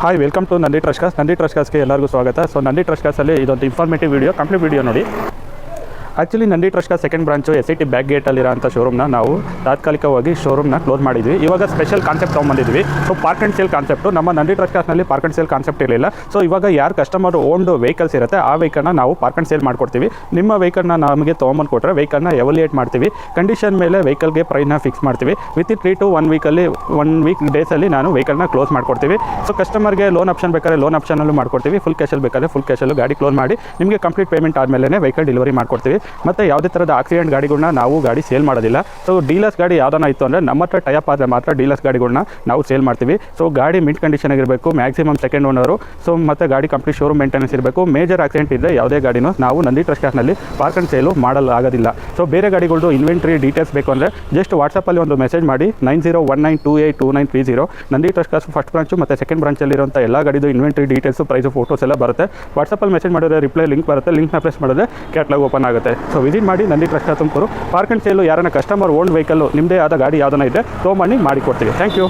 Hi welcome to Nandi trust Cars. Nandi Trust ಕಾಸ್ಗೆ ಎಲ್ಲರಿಗೂ ಸ್ವಾಗತ. ಸೊ ನಂದಿ ಟ್ರಸ್ಟ್ ಕಾಸಲ್ಲಿ ಇದೊಂದು ಇನ್ಫಾರ್ಮೇಟಿವ್ ವೀಡಿಯೋ, ಕಂಪ್ಲೀಟ್ ವೀಡಿಯೋ ನೋಡಿ. Actually Nandi trust Cars second branch SIT back ಗೇಟಲ್ಲಿರೋಂಥ ಶೋರೂಮ್ನ ನಾವು ತಾತ್ಕಾಲಿಕವಾಗಿ ಶೋರೂಮ್ನ ಕ್ಲೋಸ್ ಮಾಡಿದ್ವಿ. ಇವಾಗ ಸ್ಪೆಷಲ್ ಕಾನ್ಸೆಪ್ಟ್ ತೊಗೊಂಬಂದಿದ್ವಿ. So park and sale concept ನಮ್ಮ ನಂದಿ ಟ್ರಸ್ಟ್ ಕಾಸ್ನಲ್ಲಿ ಪಾರ್ಕ್ ಆ್ಯಂಡ್ ಸೇಲ್ ಕಾನ್ಸೆಪ್ಟ್ ಇರಲಿಲ್ಲ. ಸೊ ಇವಾಗ ಯಾರು ಕಸ್ಟಮರ್ ಓನ್ಡ್ ವೆಹಿಕಲ್ಸ್ ಇರುತ್ತೆ ಆ ವೆಹಿಕಲ್ನ ನಾವು ಪಾರ್ಕ್ ಆ್ಯಂಡ್ ಸೇಲ್ ಮಾಡ್ಕೊಡ್ತೀವಿ. ನಿಮ್ಮ ವೆಹಿಕಲ್ನ ನಮಗೆ ತೊಗೊಂಬಂದು ಕೊಟ್ಟರೆ ವೆಹಿಕಲ್ನ ಎವಲ್ಯೂಯೇಟ್ ಮಾಡ್ತೀವಿ. ಕಂಡೀಷನ್ ಮೇಲೆ ವೆಹಿಕಲ್ಗೆ ಪ್ರೈಸ್ನ ಫಿಕ್ಸ್ ಮಾಡ್ತೀವಿ. ವಿತಿನ್ 3 to 1 ವೀಕಲ್ಲಿ 1 ವೀಕ್ ಡೇಸಲ್ಲಿ ನಾನು ವೆಹಿಕಲ್ನ ಕ್ಲೋಸ್ ಮಾಡ್ಕೊಡ್ತೀವಿ. ಸೊ ಕಸ್ಟಮರ್ಗೆ ಲೋನ್ ಆಪ್ಷನ್ ಬೇಕಾದ್ರೆ ಲೋನ್ ಆಪ್ಷನಲ್ಲೂ ಮಾಡ್ಕೊಡ್ತೀವಿ. ಫುಲ್ ಕ್ಯಾಶಲ್ಲಿ ಬೇಕಾದ್ರೆ ಫುಲ್ ಕ್ಯಾಶಲ್ಲೂ ಗಾಡಿ ಕ್ಲೋಸ್ ಮಾಡಿ ನಿಮಗೆ ಕಂಪ್ಲೀಟ್ ಪೇಮೆಂಟ್ ಆದಮೇಲೆ ವೆಹಿಕಲ್ ಡೆಲಿವರಿ ಮಾಡ್ಕೊಡ್ತೀವಿ. ಮತ್ತು ಯಾವುದೇ ಥರದ ಆಕ್ಸಿಡೆಂಟ್ ಗಾಡಿಗಳನ್ನ ನಾವು ಗಾಡಿ ಸೇಲ್ ಮಾಡೋದಿಲ್ಲ. ಸೊ ಡೀಲರ್ಸ್ ಗಾಡಿ ಯಾವ್ದಾನ ಇತ್ತು ಅಂದರೆ ನಮ್ಮ ಹತ್ರ ಟೈಪ್ ಆದರೆ ಮಾತ್ರ ಡೀಲರ್ಸ್ ಗಾಡಿಗಳನ್ನ ನಾವು ಸೇಲ್ ಮಾಡ್ತೀವಿ. ಸೊ ಗಾಡಿ ಮಿಂಟ್ ಕಂಡೀಷನ್ ಆಗಿರಬೇಕು, ಮ್ಯಾಕ್ಸಿಮಮ್ ಸೆಕೆಂಡ್ ಓನರು. ಸೊ ಮತ್ತು ಗಾಡಿ ಕಂಪ್ಲೀಟ್ ಶೋರೂಮ್ ಮೇಂಟೆನೆನ್ಸ್ ಇರಬೇಕು. ಮೇಜರ್ ಆಕ್ಸಿಡೆಂಟ್ ಇದ್ದರೆ ಯಾವುದೇ ಗಾಡಿನೂ ನಾವು ನಂದಿ ಟ್ರಸ್ಟ್ ಕಾಸ್ನಲ್ಲಿ ಪಾರ್ಕ್ ಆ್ಯಂಡ್ ಸೇಲು ಮಾಡಲಾಗೋದಿಲ್ಲ. ಸೊ ಬೇರೆ ಗಾಡಿಗಳದ್ದು ಇನ್ವೆಂಟ್ರಿ ಡೀಟೇಲ್ಸ್ ಬೇಕು ಅಂದರೆ ಜಸ್ಟ್ ವಾಟ್ಸಪ್ಪಲ್ಲಿ ಒಂದು ಮೆಸೇಜ್ ಮಾಡಿ 9019282930. ನಂದಿ ಟ್ರಸ್ಟ್ ಕಾಸ್ ಫಸ್ಟ್ ಬ್ರಾಂಚು ಮತ್ತು ಸೆಕೆಂಡ್ ಬ್ರಾಂಚಲ್ಲಿರುವಂಥ ಎಲ್ಲ ಗಾಡಿದು ಇನ್ವೆಂಟ್ರಿ ಡೀಟೇಲ್ಸು, ಪ್ರೈಸು, ಫೋಟೋಸ್ ಎಲ್ಲ ಬರುತ್ತೆ. ವಾಟ್ಸಪ್ಪಲ್ಲಿ ಮೆಸೇಜ್ ಮಾಡಿದ್ರೆ ರಿಪ್ಲೈ ಲಿಂಕ್ ಬರುತ್ತೆ. ಲಿಂಕ್ನ ಪ್ರೆಸ್ ಮಾಡಿದ್ರೆ ಕ್ಯಾಟ್ಲಾಗ್ ಓಪನ್ ಆಗುತ್ತೆ. ಸೊ ವಿಸಿಟ್ ಮಾಡಿ Nandi trust cars Tumakuru. Park and sale ಯಾರನ್ನ ಕಸ್ಟಮರ್ ಓನ್ ವೆಹಿಕಲ್ಲು ನಿಮ್ಮದೇ ಆದ ಗಾಡಿ ಯಾವುದನ್ನ ಇದೆ ತೊಗೊಂಬನ್ನಿ ಮಾಡಿಕೊಡ್ತೀವಿ. Thank you.